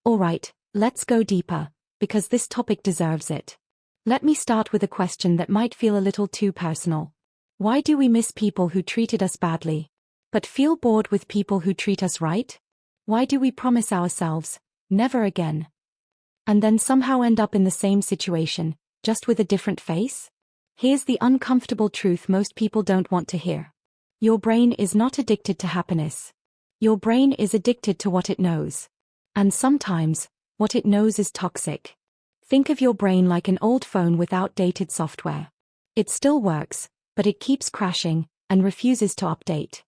Alright, let's go deeper, because this topic deserves it. Let me start with a question that might feel a little too personal. Why do we miss people who treated us badly, but feel bored with people who treat us right? Why do we promise ourselves, never again, and then somehow end up in the same situation, just with a different face? Here's the uncomfortable truth most people don't want to hear. Your brain is not addicted to happiness. Your brain is addicted to what it knows. And sometimes, what it knows is toxic. Think of your brain like an old phone with outdated software. It still works, but it keeps crashing and refuses to update.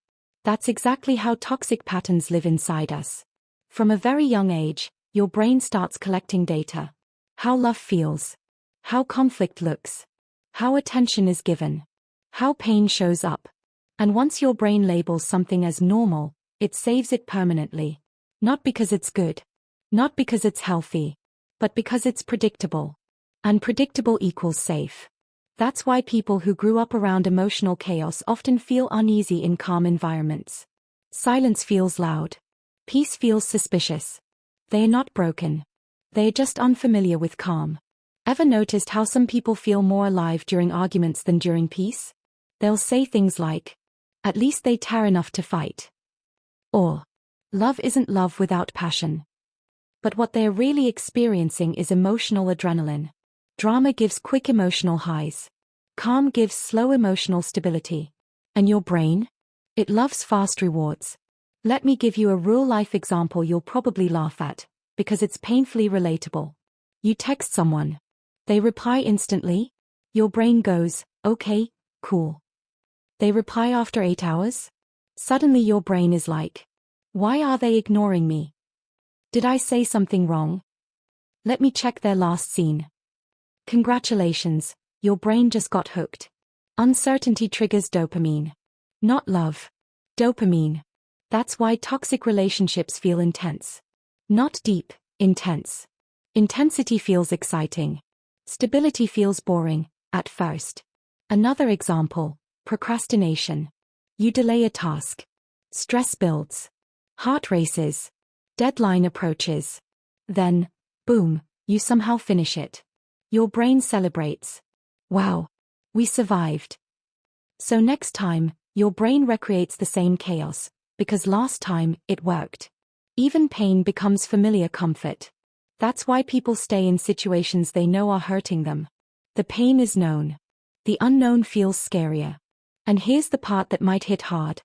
That's exactly how toxic patterns live inside us. From a very young age, your brain starts collecting data. How love feels. How conflict looks. How attention is given. How pain shows up. And once your brain labels something as normal, it saves it permanently. Not because it's good. Not because it's healthy. But because it's predictable. And predictable equals safe. That's why people who grew up around emotional chaos often feel uneasy in calm environments. Silence feels loud. Peace feels suspicious. They are not broken. They are just unfamiliar with calm. Ever noticed how some people feel more alive during arguments than during peace? They'll say things like, "At least they care enough to fight." Or, "Love isn't love without passion." But what they're really experiencing is emotional adrenaline. Drama gives quick emotional highs. Calm gives slow emotional stability. And your brain? It loves fast rewards. Let me give you a real-life example you'll probably laugh at, because it's painfully relatable. You text someone. They reply instantly. Your brain goes, "Okay, cool." They reply after 8 hours. Suddenly your brain is like, "Why are they ignoring me? Did I say something wrong? Let me check their last scene." Congratulations, your brain just got hooked. Uncertainty triggers dopamine. Not love. Dopamine. That's why toxic relationships feel intense. Not deep, intense. Intensity feels exciting. Stability feels boring, at first. Another example, procrastination. You delay a task. Stress builds. Heart races. Deadline approaches. Then, boom, you somehow finish it. Your brain celebrates. Wow, we survived. So next time, your brain recreates the same chaos, because last time, it worked. Even pain becomes familiar comfort. That's why people stay in situations they know are hurting them. The pain is known. The unknown feels scarier. And here's the part that might hit hard.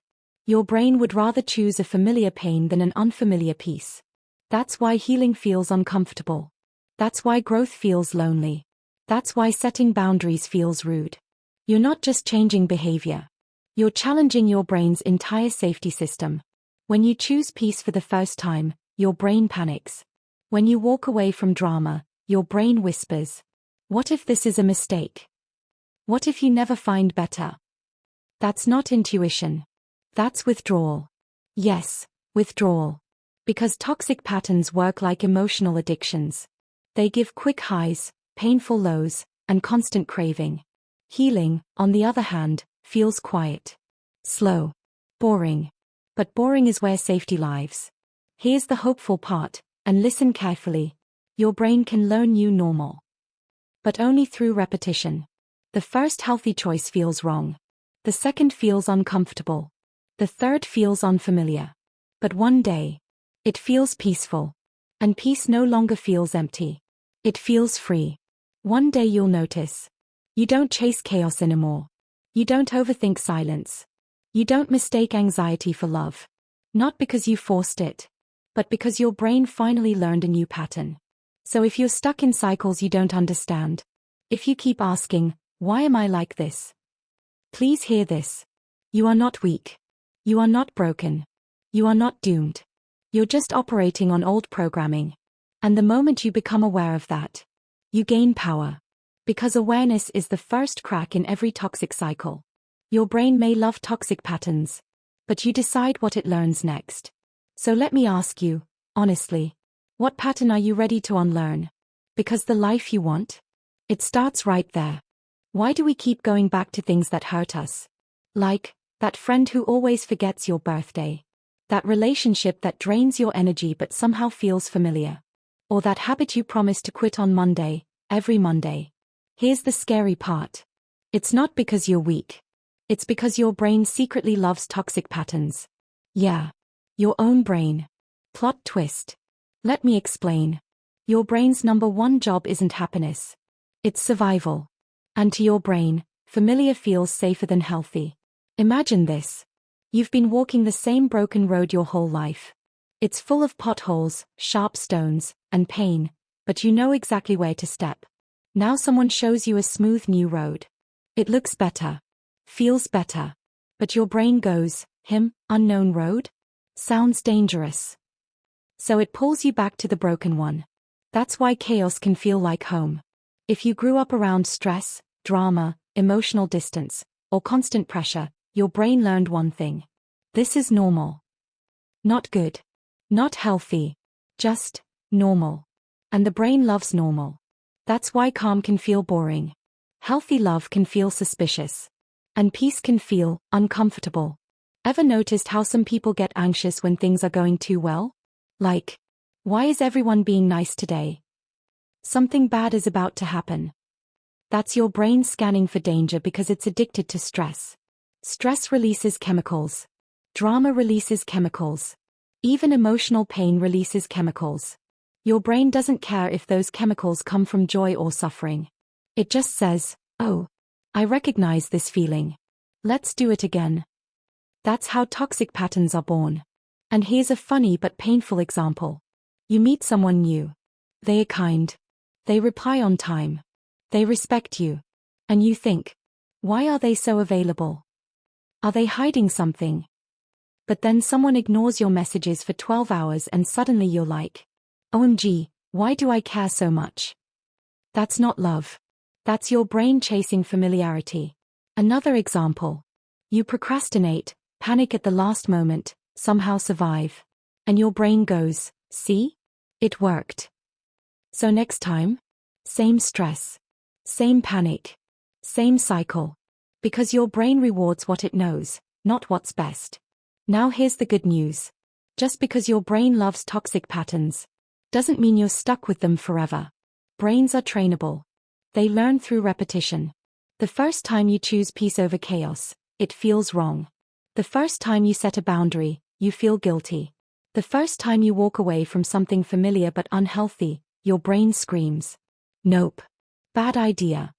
Your brain would rather choose a familiar pain than an unfamiliar peace. That's why healing feels uncomfortable. That's why growth feels lonely. That's why setting boundaries feels rude. You're not just changing behavior. You're challenging your brain's entire safety system. When you choose peace for the first time, your brain panics. When you walk away from drama, your brain whispers, "What if this is a mistake? What if you never find better?" That's not intuition. That's withdrawal. Yes, withdrawal. Because toxic patterns work like emotional addictions. They give quick highs, painful lows, and constant craving. Healing, on the other hand, feels quiet. Slow. Boring. But boring is where safety lives. Here's the hopeful part, and listen carefully. Your brain can learn new normal. But only through repetition. The first healthy choice feels wrong. The second feels uncomfortable. The third feels unfamiliar. But one day, it feels peaceful. And peace no longer feels empty. It feels free. One day you'll notice. You don't chase chaos anymore. You don't overthink silence. You don't mistake anxiety for love. Not because you forced it, but because your brain finally learned a new pattern. So if you're stuck in cycles you don't understand, if you keep asking, "Why am I like this?" please hear this. You are not weak. You are not broken. You are not doomed. You're just operating on old programming. And the moment you become aware of that, you gain power. Because awareness is the first crack in every toxic cycle. Your brain may love toxic patterns, but you decide what it learns next. So let me ask you, honestly, what pattern are you ready to unlearn? Because the life you want? It starts right there. Why do we keep going back to things that hurt us? Like, that friend who always forgets your birthday. That relationship that drains your energy but somehow feels familiar. Or that habit you promised to quit on Monday, every Monday. Here's the scary part. It's not because you're weak. It's because your brain secretly loves toxic patterns. Yeah. Your own brain. Plot twist. Let me explain. Your brain's number one job isn't happiness. It's survival. And to your brain, familiar feels safer than healthy. Imagine this. You've been walking the same broken road your whole life. It's full of potholes, sharp stones, and pain, but you know exactly where to step. Now someone shows you a smooth new road. It looks better. Feels better. But your brain goes, unknown road? Sounds dangerous. So it pulls you back to the broken one. That's why chaos can feel like home. If you grew up around stress, drama, emotional distance, or constant pressure, your brain learned one thing. This is normal. Not good. Not healthy. Just normal. And the brain loves normal. That's why calm can feel boring. Healthy love can feel suspicious. And peace can feel uncomfortable. Ever noticed how some people get anxious when things are going too well? Like, why is everyone being nice today? Something bad is about to happen. That's your brain scanning for danger because it's addicted to stress. Stress releases chemicals. Drama releases chemicals. Even emotional pain releases chemicals. Your brain doesn't care if those chemicals come from joy or suffering. It just says, oh, I recognize this feeling. Let's do it again. That's how toxic patterns are born. And here's a funny but painful example. You meet someone new. They are kind. They reply on time. They respect you. And you think, why are they so available? Are they hiding something? But then someone ignores your messages for 12 hours and suddenly you're like, OMG, why do I care so much? That's not love. That's your brain chasing familiarity. Another example. You procrastinate, panic at the last moment, somehow survive. And your brain goes, see? It worked. So next time? Same stress. Same panic. Same cycle. Because your brain rewards what it knows, not what's best. Now here's the good news. Just because your brain loves toxic patterns, doesn't mean you're stuck with them forever. Brains are trainable. They learn through repetition. The first time you choose peace over chaos, it feels wrong. The first time you set a boundary, you feel guilty. The first time you walk away from something familiar but unhealthy, your brain screams, nope. Bad idea.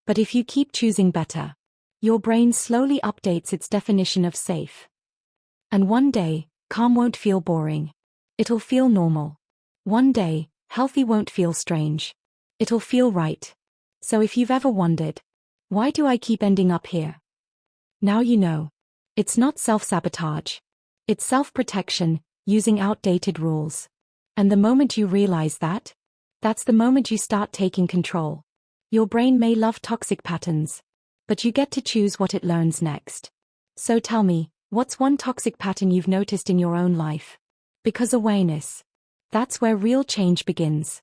But if you keep choosing better, your brain slowly updates its definition of safe. And one day, calm won't feel boring. It'll feel normal. One day, healthy won't feel strange. It'll feel right. So if you've ever wondered, why do I keep ending up here? Now you know. It's not self-sabotage. It's self-protection, using outdated rules. And the moment you realize that, that's the moment you start taking control. Your brain may love toxic patterns, but you get to choose what it learns next. So tell me, what's one toxic pattern you've noticed in your own life? Because awareness. That's where real change begins.